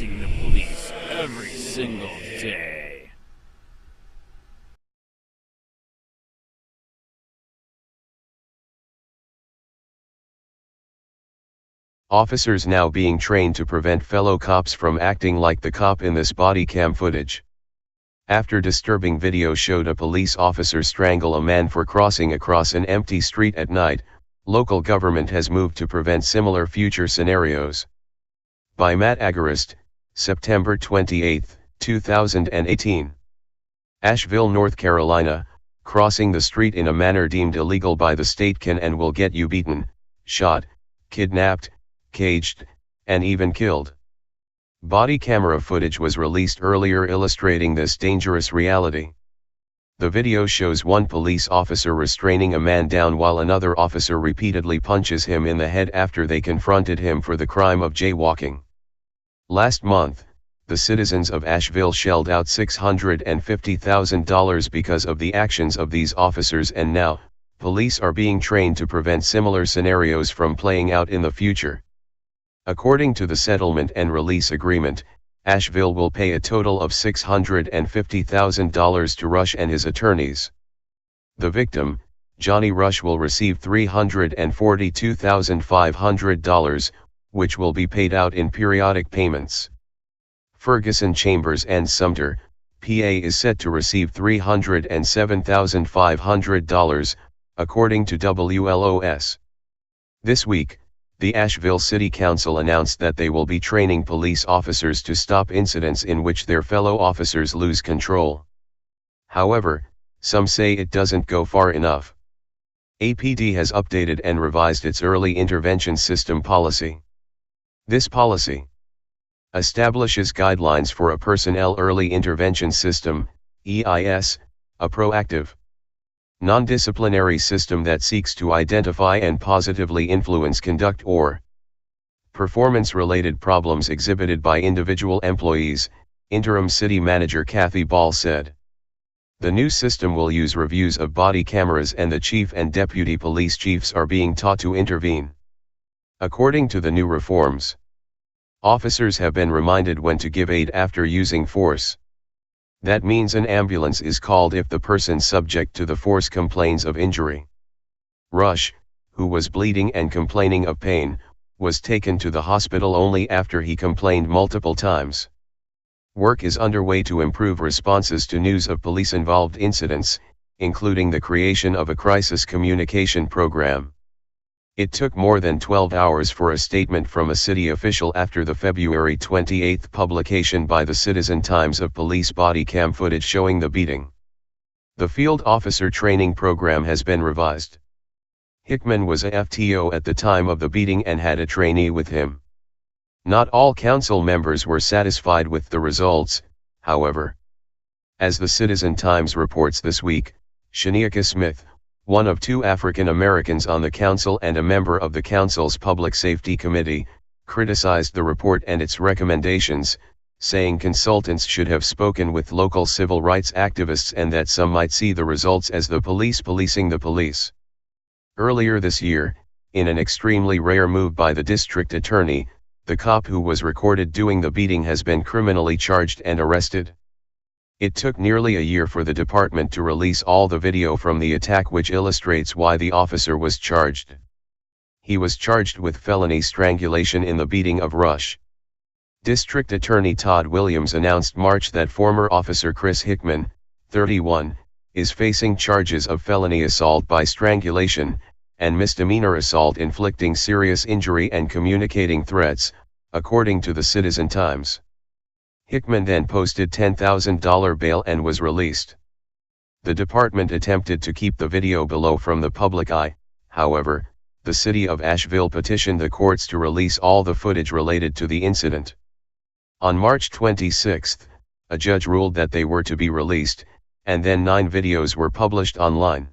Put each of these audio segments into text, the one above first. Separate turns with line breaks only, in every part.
policing the police every single day.
Officers now being trained to prevent fellow cops from acting like the cop in this body cam footage. After disturbing video showed a police officer strangle a man for crossing across an empty street at night, local government has moved to prevent similar future scenarios. By Matt Agarist, September 28, 2018. Asheville, North Carolina, crossing the street in a manner deemed illegal by the state can and will get you beaten, shot, kidnapped, caged, and even killed. Body camera footage was released earlier illustrating this dangerous reality. The video shows one police officer restraining a man down while another officer repeatedly punches him in the head after they confronted him for the crime of jaywalking. Last month, the citizens of Asheville shelled out $650,000 because of the actions of these officers, and now, police are being trained to prevent similar scenarios from playing out in the future. According to the settlement and release agreement, Asheville will pay a total of $650,000 to Rush and his attorneys. The victim, Johnny Rush, will receive $342,500, which will be paid out in periodic payments. Ferguson, Chambers and Sumter, PA, is set to receive $307,500, according to WLOS. This week, the Asheville City Council announced that they will be training police officers to stop incidents in which their fellow officers lose control. However, some say it doesn't go far enough. APD has updated and revised its early intervention system policy. This policy establishes guidelines for a personnel early intervention system, EIS, a proactive, non-disciplinary system that seeks to identify and positively influence conduct or performance-related problems exhibited by individual employees, Interim City Manager Kathy Ball said. The new system will use reviews of body cameras, and the chief and deputy police chiefs are being taught to intervene. According to the new reforms, officers have been reminded when to give aid after using force. That means an ambulance is called if the person subject to the force complains of injury. Rush, who was bleeding and complaining of pain, was taken to the hospital only after he complained multiple times. Work is underway to improve responses to news of police-involved incidents, including the creation of a crisis communication program. It took more than 12 hours for a statement from a city official after the February 28 publication by the Citizen Times of police body cam footage showing the beating. The field officer training program has been revised. Hickman was a FTO at the time of the beating and had a trainee with him. Not all council members were satisfied with the results, however. As the Citizen Times reports this week, Shaniaka Smith, one of two African Americans on the council and a member of the council's Public Safety Committee, criticized the report and its recommendations, saying consultants should have spoken with local civil rights activists and that some might see the results as the police policing the police. Earlier this year, in an extremely rare move by the district attorney, the cop who was recorded doing the beating has been criminally charged and arrested. It took nearly a year for the department to release all the video from the attack, which illustrates why the officer was charged. He was charged with felony strangulation in the beating of Rush. District Attorney Todd Williams announced March that former officer Chris Hickman, 31, is facing charges of felony assault by strangulation, and misdemeanor assault inflicting serious injury and communicating threats, according to the Citizen Times. Hickman then posted $10,000 bail and was released. The department attempted to keep the video below from the public eye, however, the city of Asheville petitioned the courts to release all the footage related to the incident. On March 26, a judge ruled that they were to be released, and then 9 videos were published online.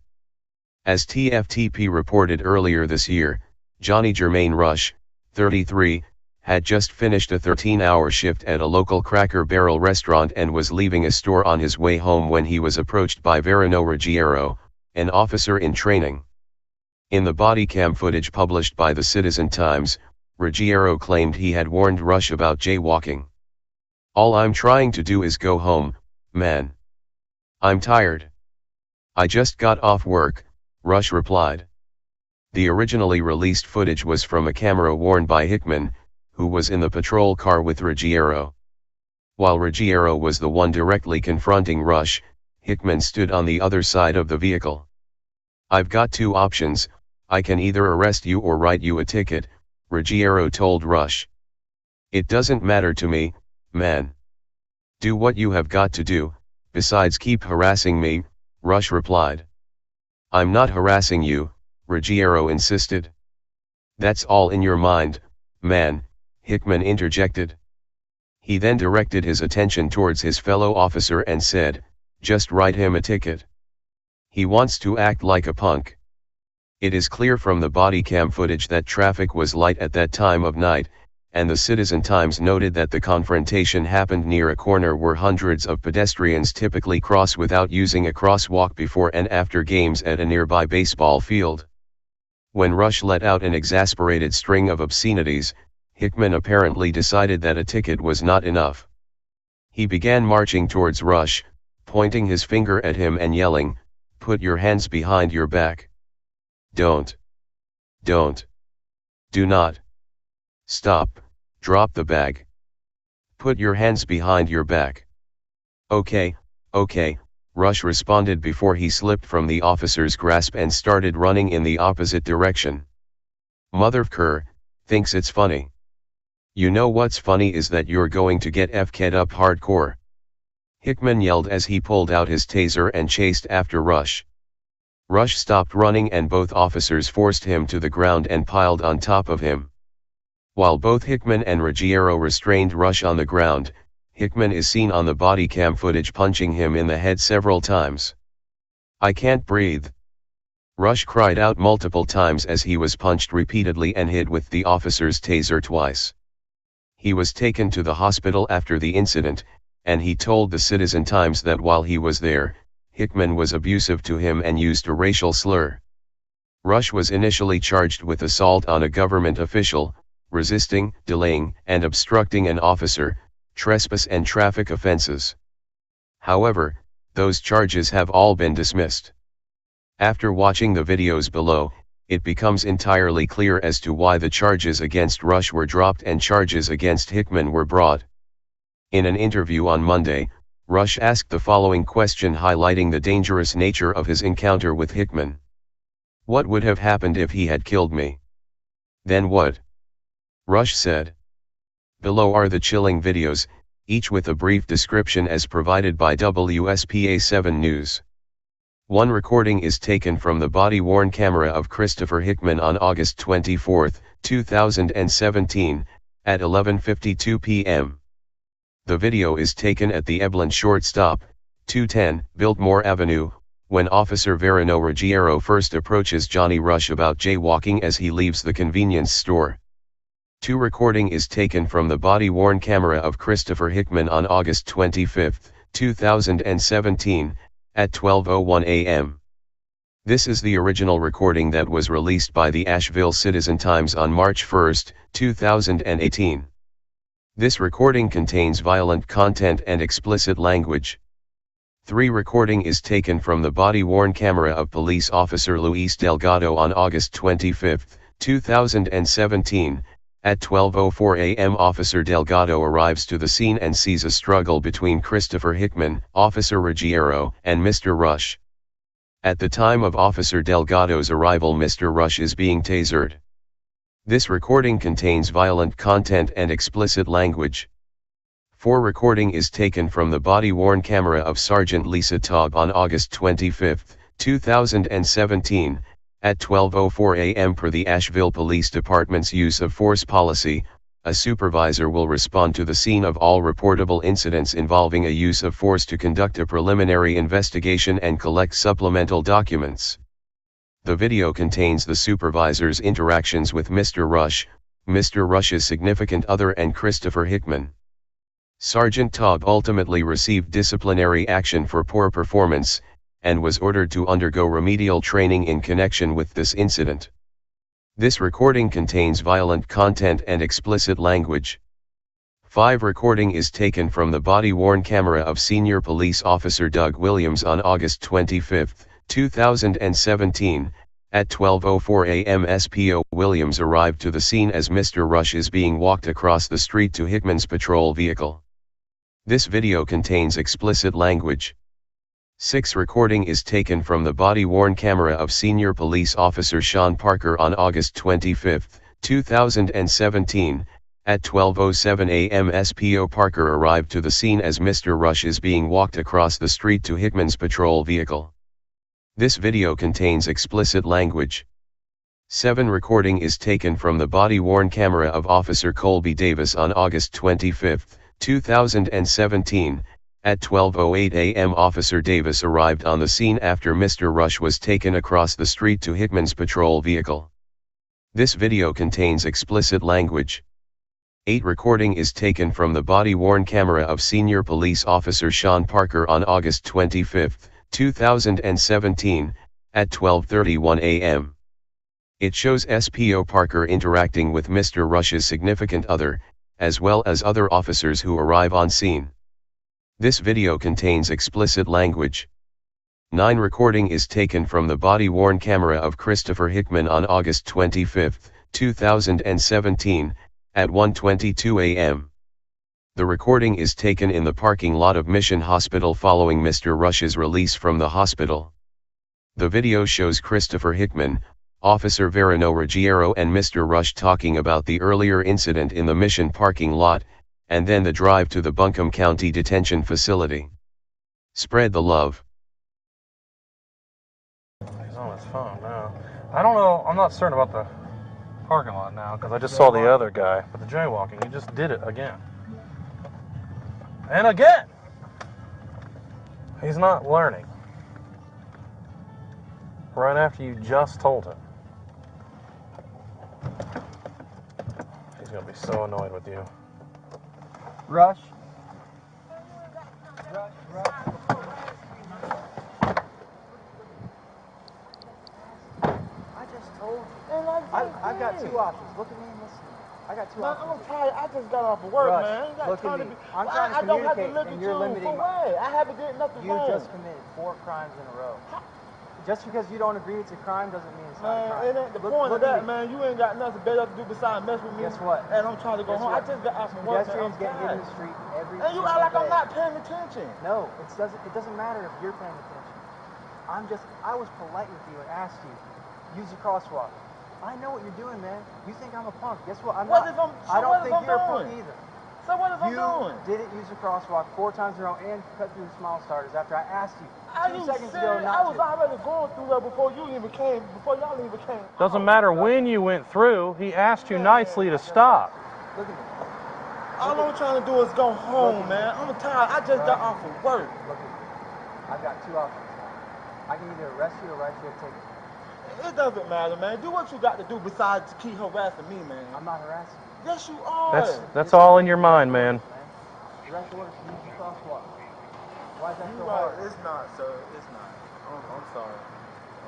As TFTP reported earlier this year, Johnny Jermaine Rush, 33, had just finished a 13-hour shift at a local Cracker Barrel restaurant and was leaving a store on his way home when he was approached by Verano Ruggiero, an officer in training. In the body cam footage published by the Citizen Times, Ruggiero claimed he had warned Rush about jaywalking. All I'm trying to do is go home, man. I'm tired. I just got off work, Rush replied. The originally released footage was from a camera worn by Hickman, who was in the patrol car with Ruggiero. While Ruggiero was the one directly confronting Rush, Hickman stood on the other side of the vehicle. I've got two options, I can either arrest you or write you a ticket, Ruggiero told Rush. It doesn't matter to me, man. Do what you have got to do, besides keep harassing me, Rush replied. I'm not harassing you, Ruggiero insisted. That's all in your mind, man, Hickman interjected. He then directed his attention towards his fellow officer and said, just write him a ticket. He wants to act like a punk. It is clear from the body cam footage that traffic was light at that time of night, and the Citizen Times noted that the confrontation happened near a corner where hundreds of pedestrians typically cross without using a crosswalk before and after games at a nearby baseball field. When Rush let out an exasperated string of obscenities, Hickman apparently decided that a ticket was not enough. He began marching towards Rush, pointing his finger at him and yelling, "Put your hands behind your back. Don't. Do not. Stop, drop the bag. Put your hands behind your back." Okay, Rush responded before he slipped from the officer's grasp and started running in the opposite direction. Motherfucker, thinks it's funny. You know what's funny is that you're going to get FK'd up hardcore. Hickman yelled as he pulled out his taser and chased after Rush. Rush stopped running and both officers forced him to the ground and piled on top of him. While both Hickman and Ruggiero restrained Rush on the ground, Hickman is seen on the body cam footage punching him in the head several times. "I can't breathe," Rush cried out multiple times as he was punched repeatedly and hit with the officer's taser twice. He was taken to the hospital after the incident, and he told the Citizen Times that while he was there, Hickman was abusive to him and used a racial slur. Rush was initially charged with assault on a government official, resisting, delaying, and obstructing an officer, trespass and traffic offenses. However, those charges have all been dismissed. After watching the videos below, it becomes entirely clear as to why the charges against Rush were dropped and charges against Hickman were brought. In an interview on Monday, Rush asked the following question highlighting the dangerous nature of his encounter with Hickman. "What would have happened if he had killed me?" "Then what?" Rush said. Below are the chilling videos, each with a brief description as provided by WSPA7 News. One recording is taken from the body-worn camera of Christopher Hickman on August 24, 2017, at 11:52 p.m. The video is taken at the Ebland shortstop, 210 Biltmore Avenue, when Officer Verano Ruggiero first approaches Johnny Rush about jaywalking as he leaves the convenience store. Two recording is taken from the body-worn camera of Christopher Hickman on August 25, 2017, at 12:01 a.m. This is the original recording that was released by the Asheville Citizen Times on March 1, 2018. This recording contains violent content and explicit language. 3 recording is taken from the body-worn camera of Police Officer Luis Delgado on August 25, 2017, at 12:04 a.m. Officer Delgado arrives to the scene and sees a struggle between Christopher Hickman, Officer Ruggiero, and Mr. Rush. At the time of Officer Delgado's arrival, Mr. Rush is being tasered. This recording contains violent content and explicit language. 4 recording is taken from the body-worn camera of Sergeant Lisa Taub on August 25, 2017, at 12:04 a.m. Per the Asheville Police Department's use of force policy, a supervisor will respond to the scene of all reportable incidents involving a use of force to conduct a preliminary investigation and collect supplemental documents. The video contains the supervisor's interactions with Mr. Rush, Mr. Rush's significant other and Christopher Hickman. Sergeant Taub ultimately received disciplinary action for poor performance, and was ordered to undergo remedial training in connection with this incident. This recording contains violent content and explicit language. 5 Recording is taken from the body-worn camera of Senior Police Officer Doug Williams on August 25, 2017, at 12:04 a.m. SPO Williams arrived to the scene as Mr. Rush is being walked across the street to Hickman's patrol vehicle. This video contains explicit language. 6 Recording is taken from the body-worn camera of Senior Police Officer Sean Parker on August 25, 2017, at 12:07 a.m. SPO Parker arrived to the scene as Mr. Rush is being walked across the street to Hickman's patrol vehicle. This video contains explicit language. 7 Recording is taken from the body-worn camera of Officer Colby Davis on August 25, 2017, at 12:08 a.m. Officer Davis arrived on the scene after Mr. Rush was taken across the street to Hickman's patrol vehicle. This video contains explicit language. 8 Recording is taken from the body-worn camera of Senior Police Officer Sean Parker on August 25, 2017, at 12:31 a.m. It shows SPO Parker interacting with Mr. Rush's significant other, as well as other officers who arrive on scene. This video contains explicit language. 9 Recording is taken from the body-worn camera of Christopher Hickman on August 25, 2017, at 1:22 a.m. The recording is taken in the parking lot of Mission Hospital following Mr. Rush's release from the hospital. The video shows Christopher Hickman, Officer Verano Ruggiero and Mr. Rush talking about the earlier incident in the Mission parking lot, and then the drive to the Buncombe County Detention Facility. Spread the love.
He's on his phone now. I don't know, I'm not certain about the parking lot now, because I just saw the other guy, but the jaywalking, he just did it again. And again! He's not learning. Right after you just told him. He's gonna be so annoyed with you.
Rush. Rush. I just told you. I've got 2 options. Look at me and listen. I got 2 options.
I'm tired. I just got off of work,
Rush,
man.
look at me. I'm trying to communicate, and you're limiting
my... I haven't did nothing
You
wrong.
just committed 4 crimes in a row. Just because you don't agree it's a crime doesn't mean it's not a crime.
It ain't the point of that, man. You ain't got nothing better to do besides mess with me.
Guess what?
And I'm trying to go home. I just got off from work, man. I'm
getting hit in
tired.
the street every
And you
single
act like
day.
I'm not paying attention.
No, it doesn't matter if you're paying attention. I was polite with you and asked you, use the crosswalk. I know what you're doing, man. You think I'm a punk. Guess what? I'm not. I don't think you're a punk either.
So what if I'm doing?
You didn't use the crosswalk 4 times in a row and cut through the smile starters after I asked you 2 seconds ago not
I was
to.
already going through that before y'all even came.
Doesn't matter when you went through, he asked you nicely to stop.
Look at me.
All I'm trying to do is go home, man. I'm tired. I just got off of work.
Look at me. I've got 2 options now. I can either arrest you or write you a ticket.
It doesn't matter, man. Do what you got to do besides keep harassing me, man.
I'm not harassing you.
Yes, you are.
That's all in your mind, man.
Arrest orders to use the crosswalk. Why is that so
You're
hard?
right. It's not, sir. It's not. I'm sorry.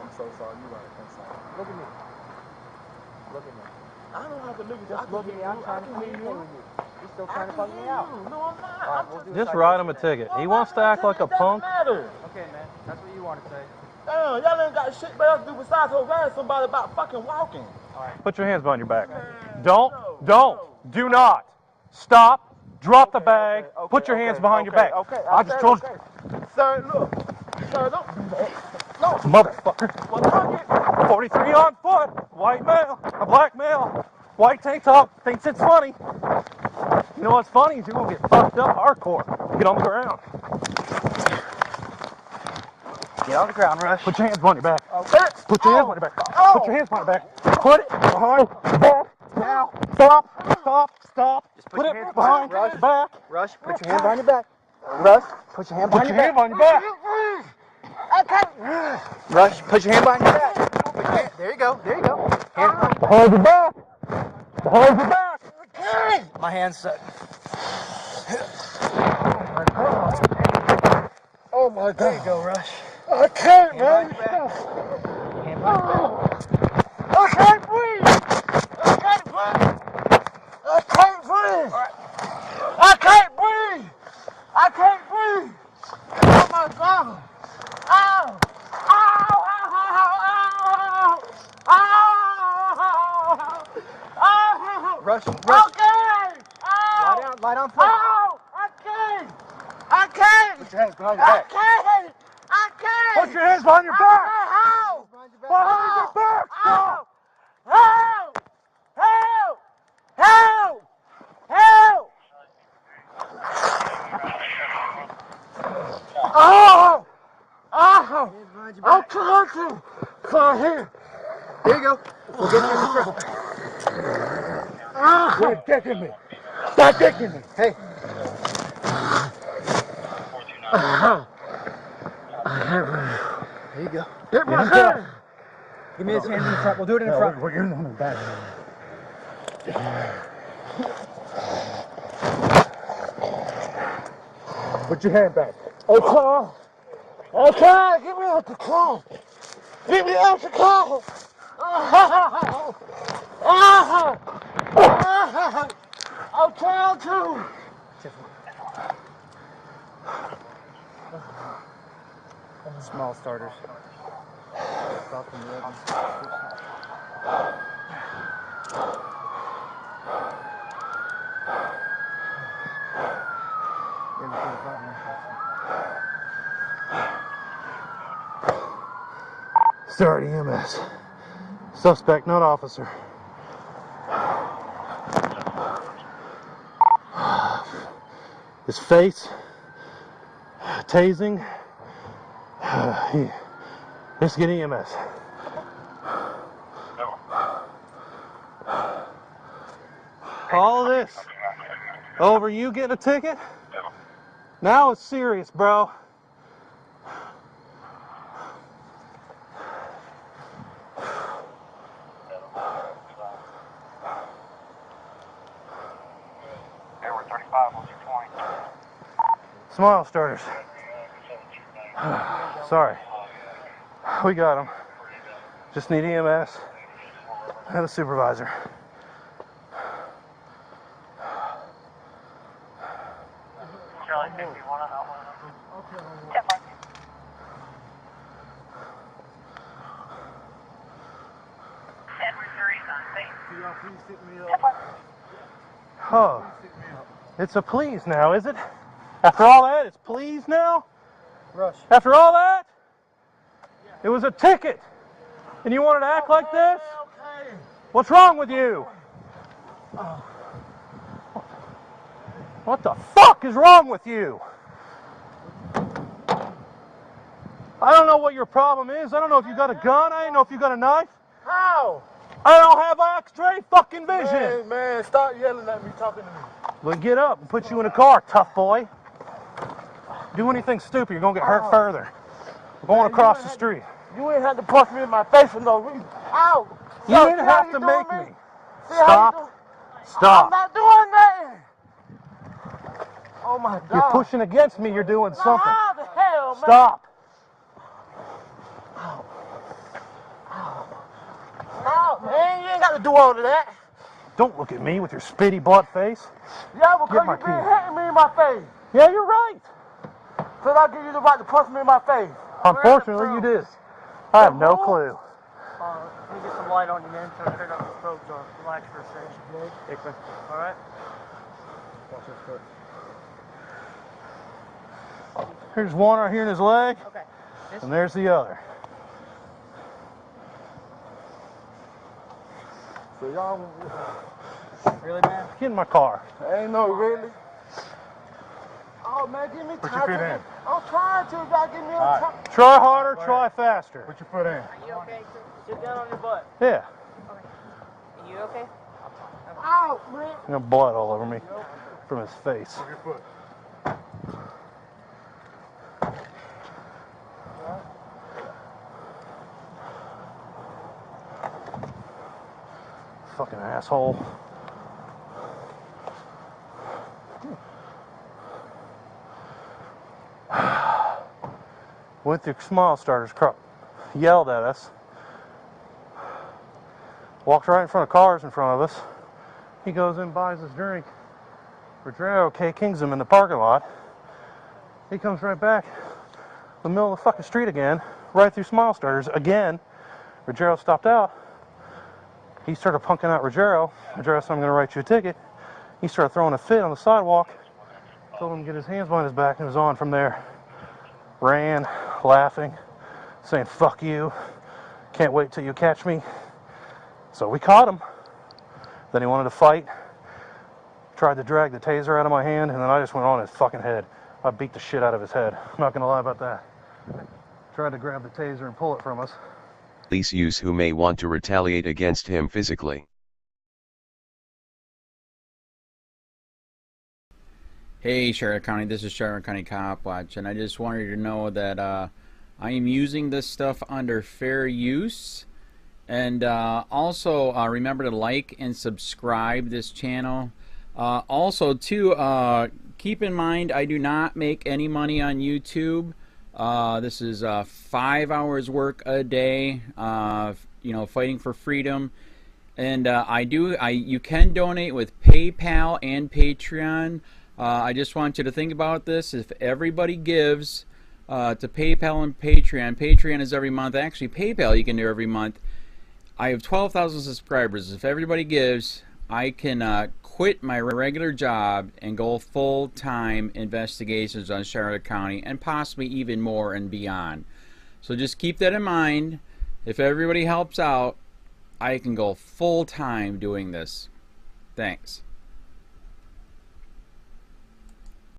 I'm so sorry. You're right. I'm sorry.
Look at me. Look at me.
I don't have to look at you.
Just look at me. I'm trying to communicate with you. You're still trying to fuck me out.
No, I'm not.
All right, we'll do
Just write him a ticket. He wants to act like a punk.
Okay, man. That's what you want to say.
Damn, y'all ain't got shit better to do besides harass somebody about fucking walking.
All right.
Put your hands behind your back. Do not. Stop. Drop the bag. Put your hands behind your back.
Okay,
I just told you.
Sir, look. Sir, don't do that. No.
Motherfucker.
Well, target.
43 on foot. White male. A black male. White tank top. Thinks it's funny. You know what's funny is you're going to get fucked up hardcore. Get on the ground.
Get on the ground, Rush.
Put your hands behind your back.
Okay.
Put your hands behind your back. Put your hands behind your back. Put it behind your back. Now. Stop.
Just
Put
your
it
hands
behind
Rush.
your back.
Rush, put your hand behind your back. Rush, put your hand behind your back.
behind your back.
Rush, put your hand behind your back. There you go. Hand
Behind your back. Behind your back.
my hand's set.
Oh my God.
There you go, Rush.
I can't,
Hand
man.
behind your back. Hand behind your back.
I can't breathe. I can't breathe. I can't breathe.
All right. Light on play.
Oh! I can't! I can't!
Put your hands behind your back.
I can't! I can't!
Put your hands behind your back.
How?
Behind your back.
Help! Help! Help! Help! Help! Oh! Oh! I'm trying to. Come here.
Here you go. We'll get you in the truck.
Quit kicking me. Stop kicking me.
Hey. There you go.
Get my hand!
Give me his hand in the front. We'll do it in the front.
We're getting on the back. Put your hand back.
Okay. Okay, get me out the car. Get me out the car. I'm trying to.
Small starters. Stop them red.
Start EMS. Suspect, not officer. His face, tasing. Let's get EMS. All of this over you getting a ticket? Now it's serious, bro. Smile starters. Sorry. We got him. Just need EMS and a supervisor.
Charlie 51 on that one. Edward 30 on state.
Oh, it's a please now, is it? After all that, it's please now?
Rush.
After all that? It was a ticket. And you wanted to act like this? What's wrong with you? What the fuck is wrong with you? I don't know what your problem is. I don't know if you got a gun. I don't know if you got a knife.
How?
I don't have X-ray fucking vision.
Man, stop yelling at me, talking to me.
Well, get up and put you in a car, tough boy. Do anything stupid, you're gonna get hurt further. We're going across the street.
You ain't had to punch me in my face for no reason. Ow!
You didn't have to make me. Stop.
I'm
Stop.
not doing nothing. Oh my God.
You're pushing against me, you're doing something.
How the hell, man?
Stop.
Ow, man, you ain't got to do all of that.
Don't look at me with your spitty butt face.
Yeah, because
Get my
you been
key.
hitting me in my face.
Yeah, you're right.
Because I give you the right to punch me in my face.
Unfortunately, you did. I have no clue.
Let me get some light on you, man. Turn up the strobes on. Relax for a second. All right?
Watch his foot.
Here's one right here in his leg,
Okay.
and there's the other.
So y'all,
Really, man?
Get in my car.
ain't no really. Oh man, give me
Put
time.
your feet in.
I'm trying to. You gotta give me a time.
Try harder, try faster.
Put your foot in.
Are you okay? Sit down on your butt.
Yeah.
Are you okay?
Ow, man.
I got blood all over me from his face.
Your foot.
Fucking asshole. Went through Smile Starters, yelled at us. Walked right in front of cars in front of us. He goes in, buys his drink. Rodrigo kings him in the parking lot. He comes right back in the middle of the fucking street again, right through Smile Starters again. Rogero stopped out. He started punking out Rogero. Rogero said, I'm going to write you a ticket. He started throwing a fit on the sidewalk. Told him to get his hands behind his back, and it was on from there. Ran, laughing, saying, "Fuck you. Can't wait till you catch me." So we caught him. Then he wanted to fight. Tried to drag the taser out of my hand, and then I just went on his fucking head. I beat the shit out of his head. I'm not gonna lie about that. Tried to grab the taser and pull it from us.
Police use who may want to retaliate against him physically.
Hey Charlotte County, this is Charlotte County Cop Watch, and I just wanted you to know that I am using this stuff under fair use. And also remember to like and subscribe this channel. Also too, keep in mind I do not make any money on YouTube. This is 5 hours work a day, you know, fighting for freedom. And you can donate with PayPal and Patreon. I just want you to think about this. If everybody gives to PayPal and Patreon, Patreon is every month. Actually, PayPal you can do every month. I have 12,000 subscribers. If everybody gives, I can quit my regular job and go full-time investigations on Charlotte County and possibly even more and beyond. So just keep that in mind. If everybody helps out, I can go full-time doing this. Thanks.